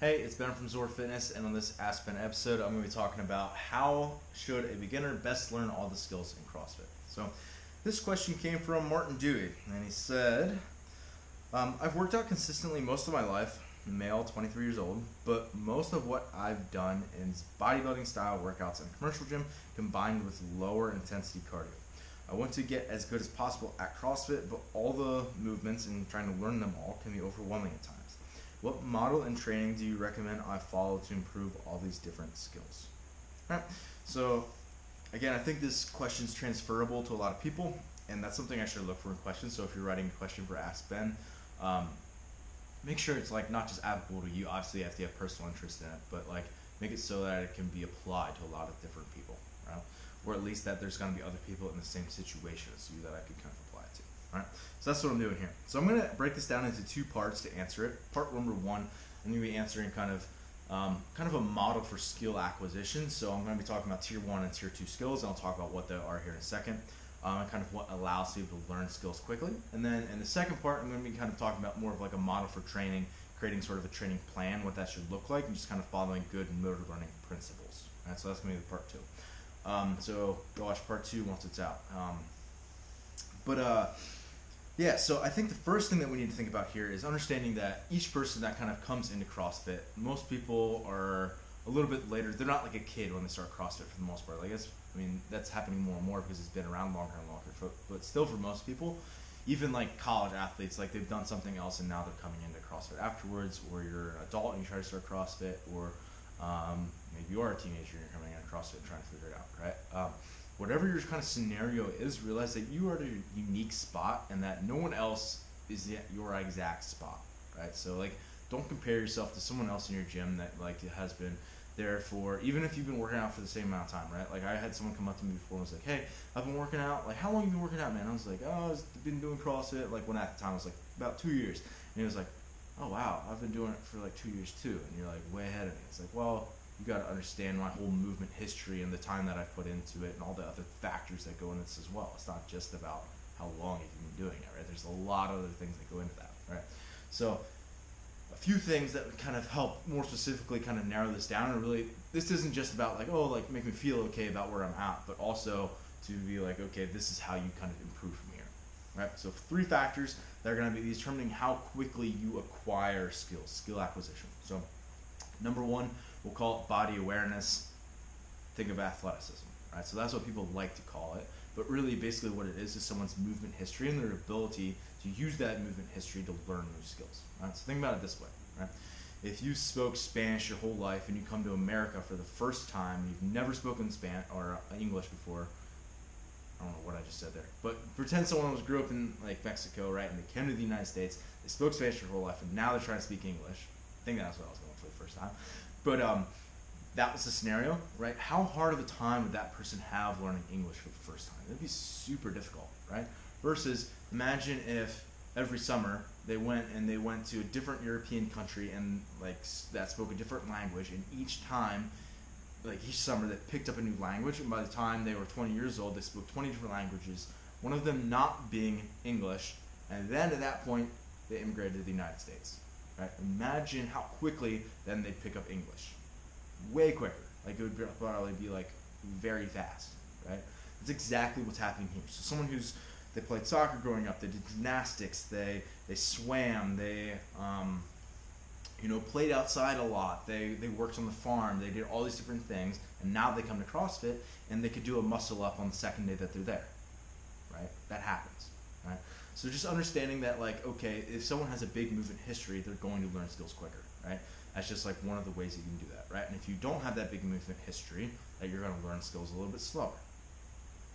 Hey, it's Ben from ZOAR Fitness, and on this Ask Ben episode, I'm going to be talking about how should a beginner best learn all the skills in CrossFit. So, this question came from Martin Dewey, and he said, I've worked out consistently most of my life, male, 23 years old, but most of what I've done is bodybuilding style workouts in a commercial gym combined with lower intensity cardio. I want to get as good as possible at CrossFit, but all the movements and trying to learn them all can be overwhelming at times. What model and training do you recommend I follow to improve all these different skills? All right. So, again, I think this question is transferable to a lot of people, and that's something I should look for in questions. So if you're writing a question for Ask Ben, make sure it's like not just applicable to you. Obviously, you have to have personal interest in it, but like make it so that it can be applied to a lot of different people, right? Or at least that there's going to be other people in the same situation as you that I could kind of apply it to. All right, so that's what I'm doing here. So I'm going to break this down into two parts to answer it. Part number one, I'm going to be answering kind of a model for skill acquisition. So I'm going to be talking about tier 1 and tier 2 skills, and I'll talk about what they are here in a second, and kind of what allows people to learn skills quickly. And then in the second part, I'm going to be kind of talking about more of like a model for training, creating sort of a training plan, what that should look like, and just kind of following good motor learning principles. All right, so that's going to be the part 2. So go watch part 2 once it's out. Yeah, so I think the first thing that we need to think about here is understanding that each person that kind of comes into CrossFit, most people are a little bit later. They're not like a kid when they start CrossFit for the most part. That's happening more and more because it's been around longer and longer. But still, for most people, even like college athletes, like they've done something else and now they're coming into CrossFit afterwards, or you're an adult and you try to start CrossFit, or maybe you are a teenager and you're coming into CrossFit and trying to figure it out, right? Whatever your kind of scenario is, realize that you are at a unique spot and that no one else is your exact spot, right? So like, don't compare yourself to someone else in your gym that like has been there for, even if you've been working out for the same amount of time, right? Like I had someone come up to me before and was like, hey, I've been working out, like how long have you been working out, man? I was like, oh, I've been doing CrossFit, like when at the time I was like about 2 years. And he was like, oh wow, I've been doing it for like 2 years too. And you're like way ahead of me. It's like, well, you got to understand my whole movement history and the time that I've put into it and all the other factors that go into this as well. It's not just about how long you've been doing it, right? There's a lot of other things that go into that, right? So a few things that would kind of help more specifically kind of narrow this down, and really this isn't just about like, oh, like make me feel okay about where I'm at, but also to be like, okay, this is how you kind of improve from here, right? So 3 factors that are going to be determining how quickly you acquire skills, skill acquisition. So number 1, we'll call it body awareness. Think of athleticism, right? So that's what people like to call it. But really, basically what it is someone's movement history and their ability to use that movement history to learn new skills, right? So think about it this way, right? If you spoke Spanish your whole life and you come to America for the first time, you've never spoken Spanish or English before, I don't know what I just said there, but pretend someone grew up in like Mexico, right? And they came to the United States, they spoke Spanish their whole life, and now they're trying to speak English. I think that's what I was going for the first time. But that was the scenario, right? How hard of a time would that person have learning English for the first time? It'd be super difficult, right? Versus imagine if every summer they went to a different European country and like that spoke a different language, and each time, like each summer, they picked up a new language, and by the time they were 20 years old, they spoke 20 different languages, one of them not being English, and then at that point, they immigrated to the United States. Right? Imagine how quickly then they'd pick up English. Way quicker. Like it would probably be like very fast, right? That's exactly what's happening here. So someone they played soccer growing up, they did gymnastics, they swam, they played outside a lot, they worked on the farm, they did all these different things, and now they come to CrossFit and they could do a muscle up on the second day that they're there. Right? That happens. Right? So just understanding that, like, okay, if someone has a big movement history, they're going to learn skills quicker, right? That's just like one of the ways you can do that, right? And if you don't have that big movement history, that you're going to learn skills a little bit slower,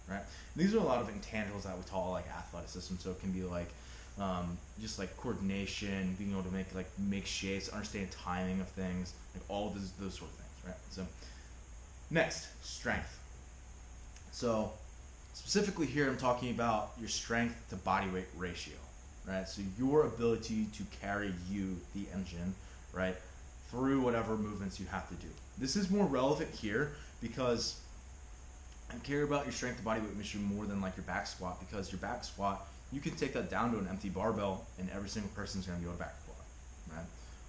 right? And these are a lot of intangibles that we call like athleticism. So it can be like just like coordination, being able to make shapes, understand timing of things, like all of those sort of things, right? So next, strength. So specifically here, I'm talking about your strength to body weight ratio, right? So your ability to carry the engine, right, through whatever movements you have to do. This is more relevant here because I care about your strength to body weight ratio more than like your back squat, because your back squat, you can take that down to an empty barbell and every single person's going to be able to back squat, right?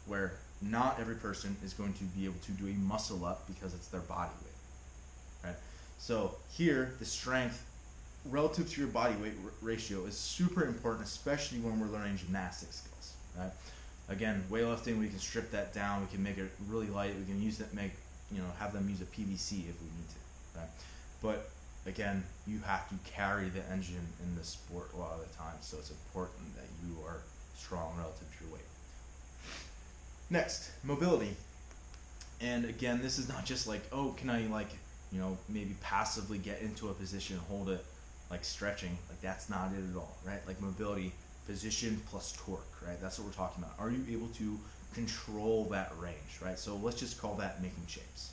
Where not every person is going to be able to do a muscle up because it's their body weight, right? So here, the strength relative to your body weight ratio is super important, especially when we're learning gymnastic skills, right? Again, weightlifting, we can strip that down, we can make it really light, we can use it, have them use a PVC if we need to, right? But again, you have to carry the engine in the sport a lot of the time, so it's important that you are strong relative to your weight. Next, mobility. And again, this is not just like, oh, can I maybe passively get into a position, hold it, like stretching. Like that's not it at all, right? Like mobility, position plus torque, right? That's what we're talking about. Are you able to control that range, right? So let's just call that making shapes.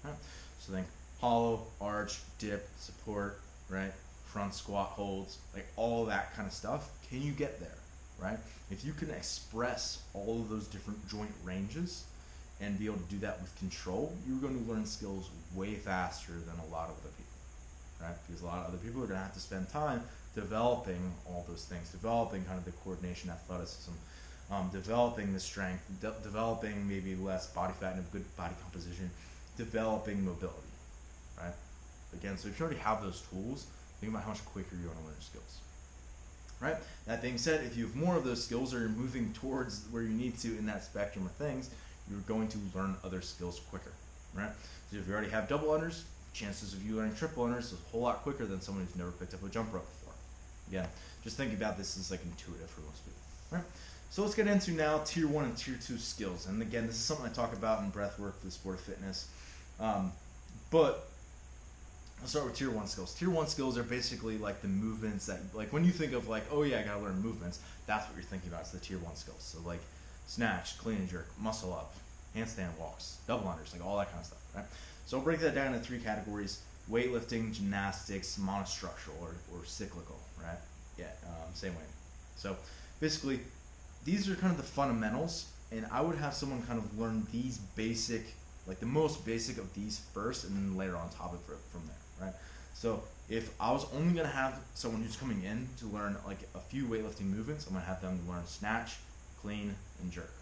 Right? So think hollow, arch, dip, support, right? Front squat holds, like all that kind of stuff. Can you get there, right? If you can express all of those different joint ranges and be able to do that with control, you're going to learn skills way faster than a lot of other people, right? Because a lot of other people are going to have to spend time developing all those things, developing kind of the coordination, athleticism, developing the strength, developing maybe less body fat and a good body composition, developing mobility, right? Again, so if you already have those tools, think about how much quicker you're going to learn your skills, right? That being said, if you have more of those skills or you're moving towards where you need to in that spectrum of things, you're going to learn other skills quicker, right? So if you already have double unders, chances of you learning triple unders is a whole lot quicker than someone who's never picked up a jump rope before. Again, just think about this as like intuitive for most people, right? So let's get into now tier 1 and tier 2 skills. And again, this is something I talk about in breath work for the sport of fitness. But I'll start with tier 1 skills. Tier 1 skills are basically like the movements that, like when you think of like, oh yeah, I gotta learn movements, that's what you're thinking about. It's the tier 1 skills. So like snatch, clean and jerk, muscle up, handstand walks, double unders, like all that kind of stuff, right? So I'll break that down into 3 categories: weightlifting, gymnastics, monostructural or cyclical, right? Yeah, same way. So basically, these are kind of the fundamentals, and I would have someone kind of learn these basic, like the most basic of these first, and then later on top of it from there, right? So if I was only going to have someone who's coming in to learn like a few weightlifting movements, I'm going to have them learn snatch, clean, and jerk,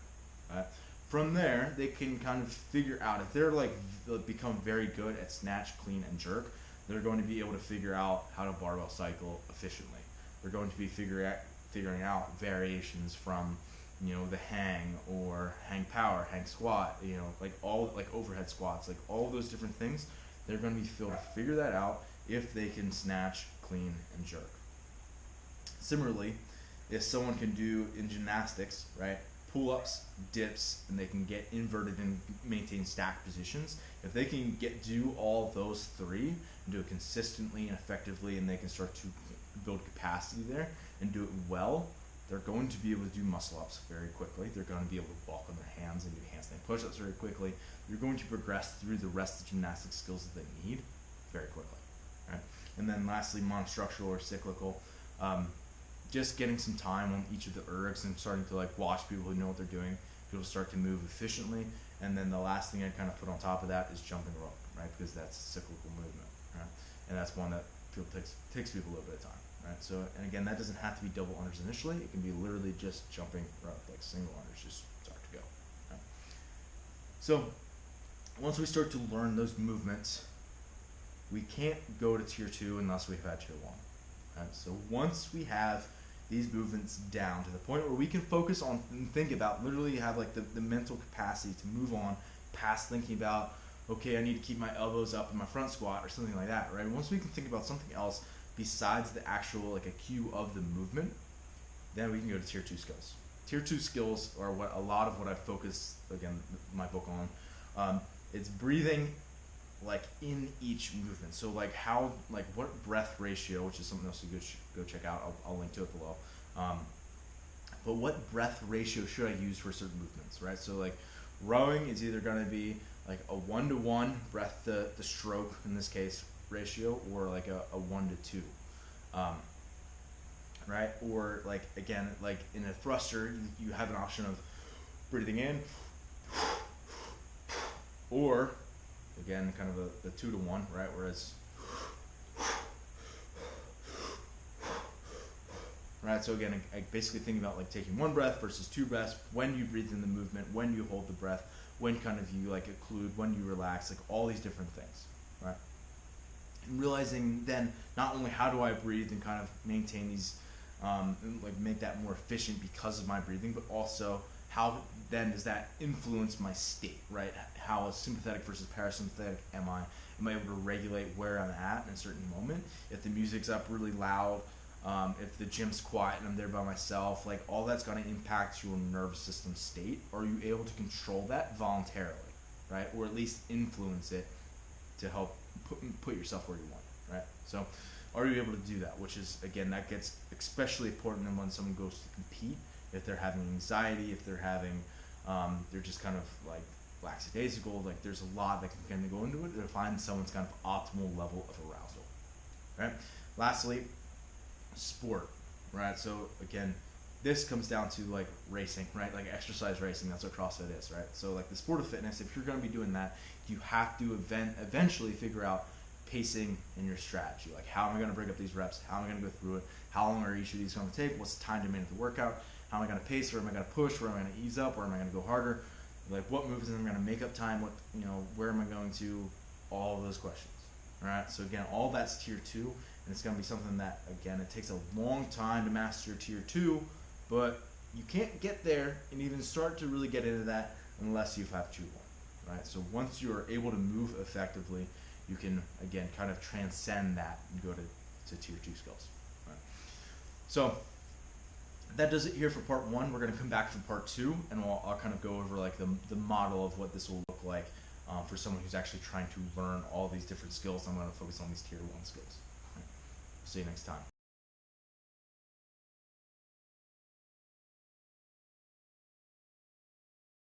right? From there, they can kind of figure out, if they're like become very good at snatch, clean, and jerk, they're going to be able to figure out how to barbell cycle efficiently. They're going to be figuring out variations from, the hang or hang power, hang squat, like all like overhead squats, like all those different things. They're going to be able to figure that out if they can snatch, clean, and jerk. Similarly, if someone can do in gymnastics, right, pull-ups, dips, and they can get inverted and maintain stacked positions, if they can do all those 3 and do it consistently and effectively, and they can start to build capacity there and do it well, they're going to be able to do muscle-ups very quickly. They're going to be able to walk on their hands and do handstand push-ups very quickly. You're going to progress through the rest of the gymnastic skills that they need very quickly, right? And then lastly, monostructural or cyclical. Just getting some time on each of the ergs and starting to like watch people who know what they're doing. People start to move efficiently. And then the last thing I kind of put on top of that is jumping rope, right? Because that's a cyclical movement, right? And that's one that takes people a little bit of time, right? So, and again, that doesn't have to be double unders initially. It can be literally just jumping rope, like single unders, just start to go, right? So once we start to learn those movements, we can't go to tier 2 unless we've had tier 1, right? So once we have these movements down to the point where we can focus on and think about, literally have like the mental capacity to move on past thinking about, okay, I need to keep my elbows up in my front squat or something like that, right? Once we can think about something else besides the actual like a cue of the movement, then we can go to tier 2 skills. Tier 2 skills are what a lot of what I focus, again, my book on. It's breathing like in each movement. So like how, like what breath ratio, which is something else you go check out. I'll link to it below. But what breath ratio should I use for certain movements, right? So like rowing is either going to be like a 1-to-1 breath to stroke in this case ratio, or like a 1-to-2, right? Or like again, like in a thruster, you have an option of breathing in, or again, kind of the 2-to-1, right? Whereas, right? So again, I basically think about like taking one breath versus two breaths, when you breathe in the movement, when you hold the breath, when kind of you like occlude, when you relax, like all these different things, right? And realizing then not only how do I breathe and kind of maintain these, and like make that more efficient because of my breathing, but also how then does that influence my state, right? How sympathetic versus parasympathetic am I? Am I able to regulate where I'm at in a certain moment? If the music's up really loud, if the gym's quiet and I'm there by myself, like all that's going to impact your nervous system state. Are you able to control that voluntarily, right? Or at least influence it to help put yourself where you want, right? So are you able to do that? Which is, again, that gets especially important when someone goes to compete, if they're having anxiety, if they're having, they're just kind of like lackadaisical, like there's a lot that can kind of go into it to find someone's kind of optimal level of arousal, right? Lastly, sport, right? So again, this comes down to like racing, right? Like exercise racing, that's what CrossFit is, right? So like the sport of fitness, if you're going to be doing that, you have to eventually figure out pacing in your strategy. Like, how am I going to break up these reps? How am I going to go through it? How long are each of these going to take? What's the time demand of the workout? How am I going to pace? Where am I going to push? Where am I going to ease up? Where am I going to go harder? Like, what moves am I going to make up time? What, where am I going to? All of those questions. All right. So again, all that's tier 2, and it's going to be something that, again, it takes a long time to master tier 2, but you can't get there and even start to really get into that unless you have tier 1. Right. So once you are able to move effectively, you can, again, kind of transcend that and go to tier 2 skills. Right. So that does it here for part 1. We're going to come back for part 2, and I'll kind of go over like the model of what this will look like for someone who's actually trying to learn all these different skills. I'm going to focus on these tier 1 skills. Right. See you next time.